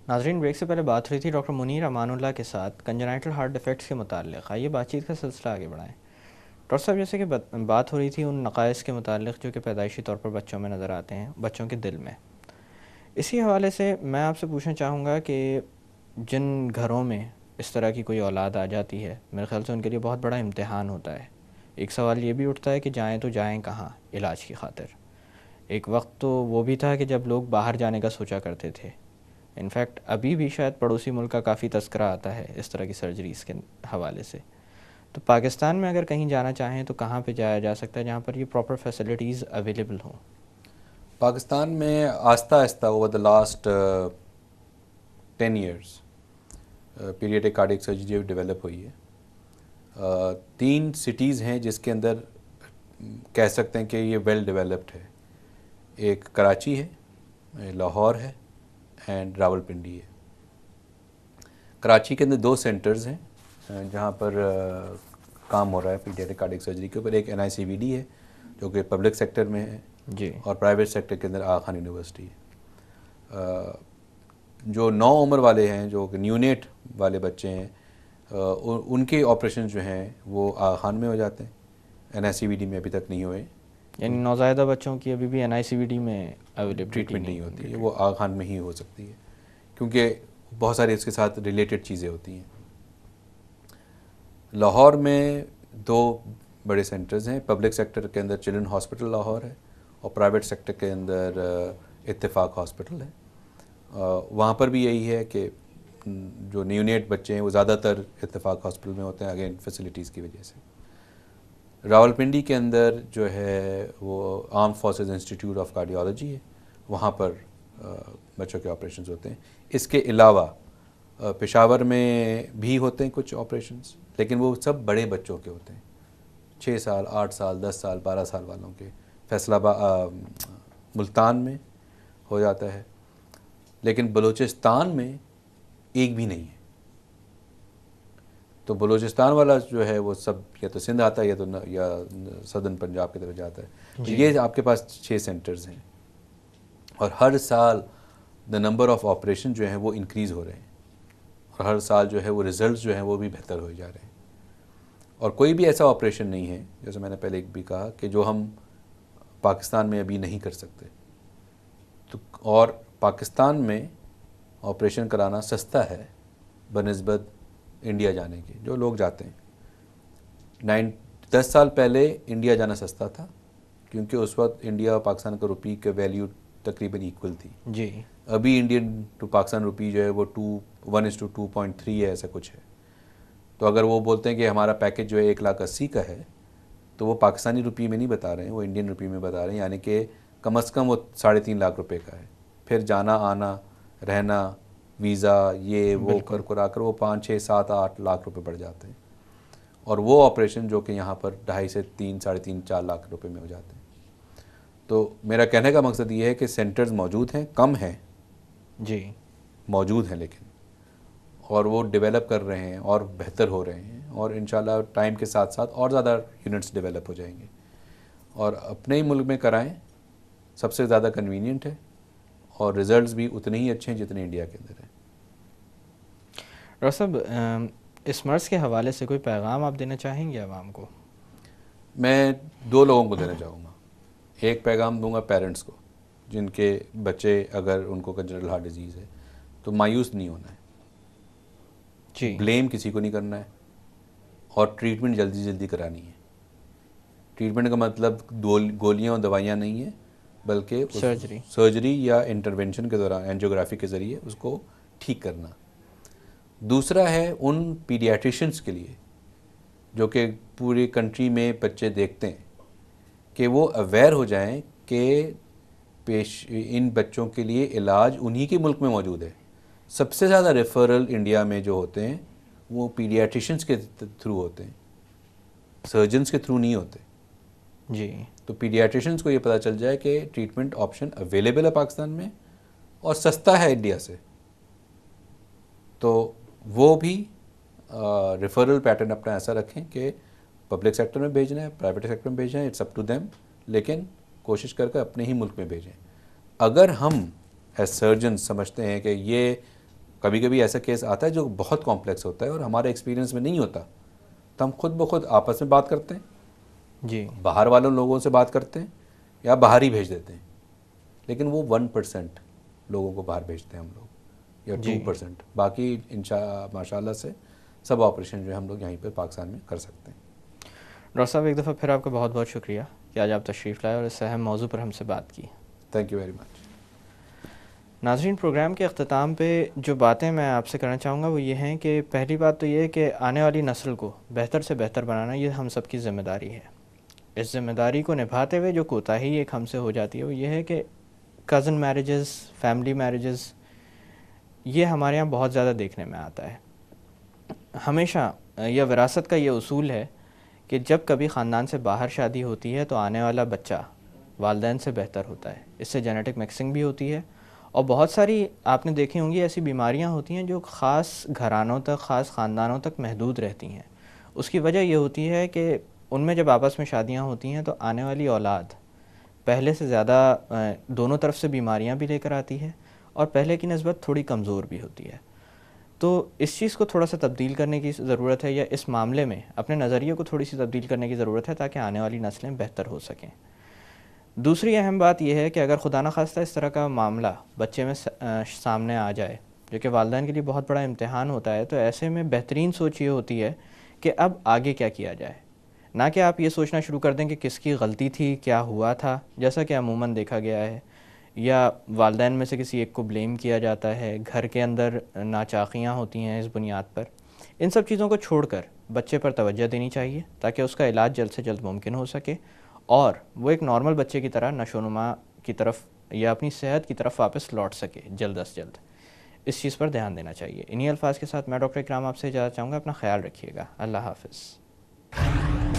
नाजरीन, ब्रेक से पहले बात हुई थी डॉक्टर मुनीर अमानुल्लाह के साथ कंजनाइटल हार्ट डिफेक्ट्स के मुताल्लिक़। आइए बातचीत का सिलसिला आगे बढ़ाएं। डॉक्टर साहब, जैसे कि बात हो रही थी उन नक़ाइस के मुताल्लिक़ जो कि पैदाइशी तौर पर बच्चों में नज़र आते हैं, बच्चों के दिल में। इसी हवाले से मैं आपसे पूछना चाहूँगा कि जिन घरों में इस तरह की कोई औलाद आ जाती है, मेरे ख़्याल से उनके लिए बहुत बड़ा इम्तिहान होता है। एक सवाल ये भी उठता है कि जाएँ तो जाएँ कहाँ इलाज की खातिर। एक वक्त तो वो भी था कि जब लोग बाहर जाने का सोचा करते थे। इनफैक्ट अभी भी शायद पड़ोसी मुल्क का काफ़ी तस्करा आता है इस तरह की सर्जरीज़ के हवाले से। तो पाकिस्तान में अगर कहीं जाना चाहें तो कहाँ पे जाया जा सकता है जहाँ पर ये प्रॉपर फैसिलिटीज़ अवेलेबल हों? पाकिस्तान में आस्ता आस्ता over the last 10 years paediatric cardiac surgery develop हुई है। 3 cities हैं जिसके अंदर कह सकते हैं कि ये वेल डेवलप्ड है। एक कराची है, लाहौर है एंड रावलपिंडी है। कराची के अंदर 2 सेंटर्स हैं जहाँ पर काम हो रहा है पीडियाट्रिक कार्डियक सर्जरी के ऊपर। एक NICVD है जो कि पब्लिक सेक्टर में है जी। और प्राइवेट सेक्टर के अंदर आगा खान यूनिवर्सिटी है। जो 9 उम्र वाले हैं, जो न्यूनेट वाले बच्चे हैं, उनके ऑपरेशन जो हैं वो आगा खान में हो जाते हैं, NICVD में अभी तक नहीं हुए। यानी नौज़ायदा बच्चों की अभी भी NICVD में अवेलेबिलिटी ट्रीटमेंट नहीं होती है, है। वो आगा खान में ही हो सकती है क्योंकि बहुत सारी इसके साथ रिलेटेड चीज़ें होती हैं। लाहौर में 2 बड़े सेंटर्स हैं। पब्लिक सेक्टर के अंदर चिल्ड्रन हॉस्पिटल लाहौर है और प्राइवेट सेक्टर के अंदर इत्तेफाक हॉस्पिटल है। वहाँ पर भी यही है कि जो न्यूनेट बच्चे हैं वो ज़्यादातर इत्तेफाक हॉस्पिटल में होते हैं, अगेन फैसिलिटीज़ की वजह से। रावलपिंडी के अंदर जो है वो arm forces institute of cardiology है, वहाँ पर बच्चों के ऑपरेशंस होते हैं। इसके अलावा पेशावर में भी होते हैं कुछ ऑपरेशंस, लेकिन वो सब बड़े बच्चों के होते हैं, 6 साल 8 साल 10 साल 12 साल वालों के। मुल्तान में हो जाता है, लेकिन बलूचिस्तान में एक भी नहीं है। तो बलूचिस्तान वाला जो है वो सब या तो सिंध आता है या सदर्न पंजाब की तरफ जाता है। तो ये आपके पास 6 सेंटर्स हैं और हर साल द नंबर ऑफ ऑपरेशन जो हैं वो इंक्रीज़ हो रहे हैं और हर साल जो है वो रिज़ल्ट जो हैं वो भी बेहतर हो जा रहे हैं। और कोई भी ऐसा ऑपरेशन नहीं है, जैसे मैंने पहले भी कहा, कि जो हम पाकिस्तान में अभी नहीं कर सकते। तो और पाकिस्तान में ऑपरेशन कराना सस्ता है बनिस्बत इंडिया जाने के। जो लोग जाते हैं 10 साल पहले इंडिया जाना सस्ता था क्योंकि उस वक्त इंडिया और पाकिस्तान का रुपये का वैल्यू तकरीबन इक्वल थी जी। अभी इंडियन टू पाकिस्तान रुपी जो है वो 1:2.3 है, ऐसा कुछ है। तो अगर वो बोलते हैं कि हमारा पैकेज जो है 1,80,000 का है, तो वो पाकिस्तानी रुपये में नहीं बता रहे हैं, वो इंडियन रुपये में बता रहे हैं, यानी कि कम अज़ कम वो 3.5 लाख रुपए का है। फिर जाना आना रहना वीज़ा ये वो कर कर वो 5 6 7 8 लाख रुपए बढ़ जाते हैं। और वो ऑपरेशन जो कि यहाँ पर 2.5 से 3 3.5 4 लाख रुपए में हो जाते हैं। तो मेरा कहने का मकसद ये है कि सेंटर्स मौजूद हैं, कम हैं जी, मौजूद हैं, लेकिन और वो डेवलप कर रहे हैं और बेहतर हो रहे हैं और इंशाल्लाह टाइम के साथ साथ और ज़्यादा यूनिट्स डेवलप हो जाएंगे और अपने ही मुल्क में कराएं, सबसे ज़्यादा कन्वीनियंट है और रिज़ल्ट्स भी उतने ही अच्छे हैं जितने इंडिया के अंदर हैं। डॉक्टर साहब, इस मर्ज़ के हवाले से कोई पैगाम आप देना चाहेंगे आवाम को? मैं 2 लोगों को देना चाहूँगा। एक पैगाम दूंगा पेरेंट्स को जिनके बच्चे अगर उनको कंजनरल हार्ट डिजीज़ है, तो मायूस नहीं होना है जी। ब्लेम किसी को नहीं करना है और ट्रीटमेंट जल्दी जल्दी करानी है। ट्रीटमेंट का मतलब गोलियां और दवाइयां नहीं है, बल्कि सर्जरी या इंटरवेंशन के दौरान एंजियोग्राफी के ज़रिए उसको ठीक करना। दूसरा है उन पीडियाट्रिशियंस के लिए जो कि पूरी कंट्री में बच्चे देखते हैं कि वो अवेयर हो जाएं कि इन बच्चों के लिए इलाज उन्हीं के मुल्क में मौजूद है। सबसे ज़्यादा रेफरल इंडिया में जो होते हैं वो पीडियाट्रिशियंस के थ्रू होते हैं, सर्जन्स के थ्रू नहीं होते जी। तो पीडियाट्रिशियंस को ये पता चल जाए कि ट्रीटमेंट ऑप्शन अवेलेबल है पाकिस्तान में और सस्ता है इंडिया से, तो वो भी रेफरल पैटर्न अपना ऐसा रखें कि पब्लिक सेक्टर में भेजना है, प्राइवेट सेक्टर में भेजना है, इट्स अप टू देम, लेकिन कोशिश करके अपने ही मुल्क में भेजें। अगर हम एज सर्जन समझते हैं कि ये कभी कभी ऐसा केस आता है जो बहुत कॉम्प्लेक्स होता है और हमारे एक्सपीरियंस में नहीं होता, तो हम खुद ब खुद आपस में बात करते हैं, जी बाहर वालों लोगों से बात करते हैं या बाहर ही भेज देते हैं। लेकिन वो 1% लोगों को बाहर भेजते हैं हम लोग, या जी 2%। बाकी माशाल्लाह से सब ऑपरेशन जो है हम लोग यहीं पर पाकिस्तान में कर सकते हैं। डॉक्टर साहब, एक दफ़ा फिर आपका बहुत बहुत शुक्रिया कि आज आप तशरीफ़ लाए और इस अहम मौजू पर हमसे बात की। Thank you very much. नाज़रीन, प्रोग्राम के अख्ताम पे जो बातें मैं आपसे करना चाहूँगा वो ये हैं कि पहली बात तो ये है कि आने वाली नस्ल को बेहतर से बेहतर बनाना ये हम सब की ज़िम्मेदारी है। इस ज़िम्मेदारी को निभाते हुए जो कोताही एक हमसे हो जाती है वो ये है कि कज़न मैरिजेस, फैमिली मैरिजेस, ये हमारे यहाँ बहुत ज़्यादा देखने में आता है। हमेशा यह विरासत का ये उसूल है कि जब कभी ख़ानदान से बाहर शादी होती है तो आने वाला बच्चा वालिदैन से बेहतर होता है। इससे जेनेटिक मिक्सिंग भी होती है और बहुत सारी आपने देखी होंगी ऐसी बीमारियां होती हैं जो ख़ास घरानों तक, ख़ास ख़ानदानों तक महदूद रहती हैं। उसकी वजह ये होती है कि उनमें जब आपस में शादियां होती हैं तो आने वाली औलाद पहले से ज़्यादा दोनों तरफ से बीमारियां भी लेकर आती है और पहले की निस्बत थोड़ी कमज़ोर भी होती है। तो इस चीज़ को थोड़ा सा तब्दील करने की ज़रूरत है, या इस मामले में अपने नज़रिए को थोड़ी सी तब्दील करने की ज़रूरत है ताकि आने वाली नस्लें बेहतर हो सकें। दूसरी अहम बात यह है कि अगर खुदा न खास्ता इस तरह का मामला बच्चे में सामने आ जाए, जो कि वालिदैन के लिए बहुत बड़ा इम्तिहान होता है, तो ऐसे में बेहतरीन सोच ये होती है कि अब आगे क्या किया जाए। ना कि आप ये सोचना शुरू कर दें कि किसकी गलती थी, क्या हुआ था, जैसा कि अमूमन देखा गया है, या वालिदैन में से किसी एक को ब्लेम किया जाता है, घर के अंदर नाचाकियाँ होती हैं इस बुनियाद पर। इन सब चीज़ों को छोड़कर बच्चे पर तवज्जो देनी चाहिए ताकि उसका इलाज जल्द से जल्द मुमकिन हो सके और वो एक नॉर्मल बच्चे की तरह नशोनुमा की तरफ या अपनी सेहत की तरफ वापस लौट सके जल्द अज जल्द। इस चीज़ पर ध्यान देना चाहिए। इन्हीं अल्फाज के साथ मैं डॉक्टर इकराम आपसे इजाज़त चाहूँगा। अपना ख्याल रखिएगा। अल्लाह हाफ़िज़।